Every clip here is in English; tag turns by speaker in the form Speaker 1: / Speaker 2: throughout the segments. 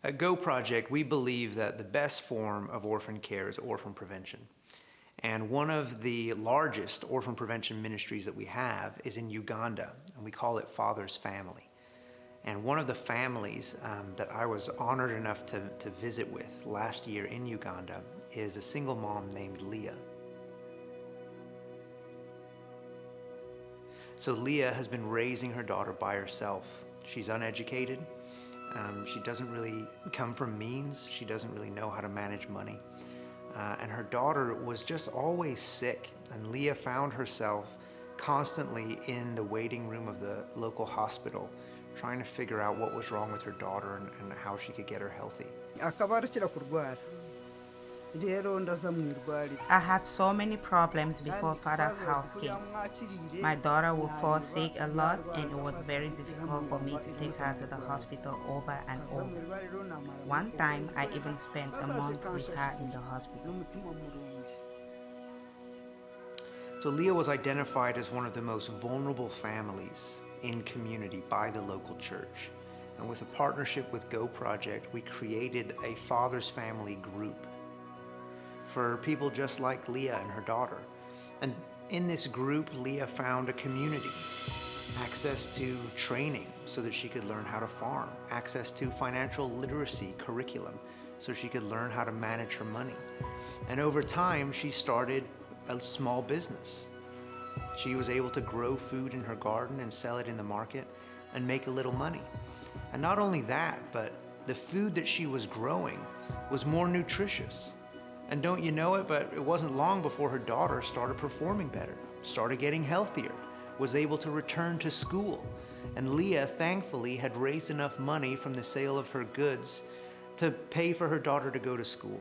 Speaker 1: At Go Project, we believe that the best form of orphan care is orphan prevention. And one of the largest orphan prevention ministries that we have is in Uganda, and we call it Father's Family. And one of the families that I was honored enough to visit with last year in Uganda is a single mom named Leah. So Leah has been raising her daughter by herself. She's uneducated. She doesn't really come from means. She doesn't really know how to manage money. And her daughter was just always sick. And Leah found herself constantly in the waiting room of the local hospital, trying to figure out what was wrong with her daughter and how she could get her healthy.
Speaker 2: I had so many problems before Father's house came. My daughter would fall sick a lot, and it was very difficult for me to take her to the hospital over and over. One time, I even spent a month with her in the hospital.
Speaker 1: So Leah was identified as one of the most vulnerable families in community by the local church. And with a partnership with Go Project, we created a Father's Family group for people just like Leah and her daughter. And in this group, Leah found a community, access to training so that she could learn how to farm, access to financial literacy curriculum so she could learn how to manage her money. And over time, she started a small business. She was able to grow food in her garden and sell it in the market and make a little money. And not only that, but the food that she was growing was more nutritious. And don't you know it, but it wasn't long before her daughter started performing better, started getting healthier, was able to return to school. And Leah, thankfully, had raised enough money from the sale of her goods to pay for her daughter to go to school.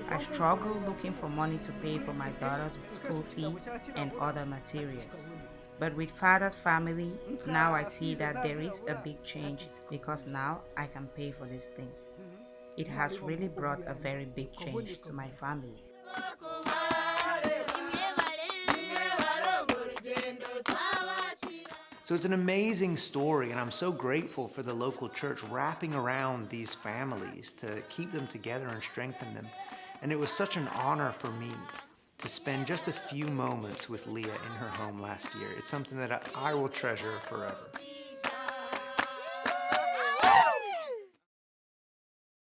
Speaker 2: I struggled looking for money to pay for my daughter's school fee and other materials. But with Father's Family, now I see that there is a big change because now I can pay for these things. It has really brought a very big change to my family.
Speaker 1: So it's an amazing story, and I'm so grateful for the local church wrapping around these families to keep them together and strengthen them. And it was such an honor for me to spend just a few moments with Leah in her home last year. It's something that I will treasure forever.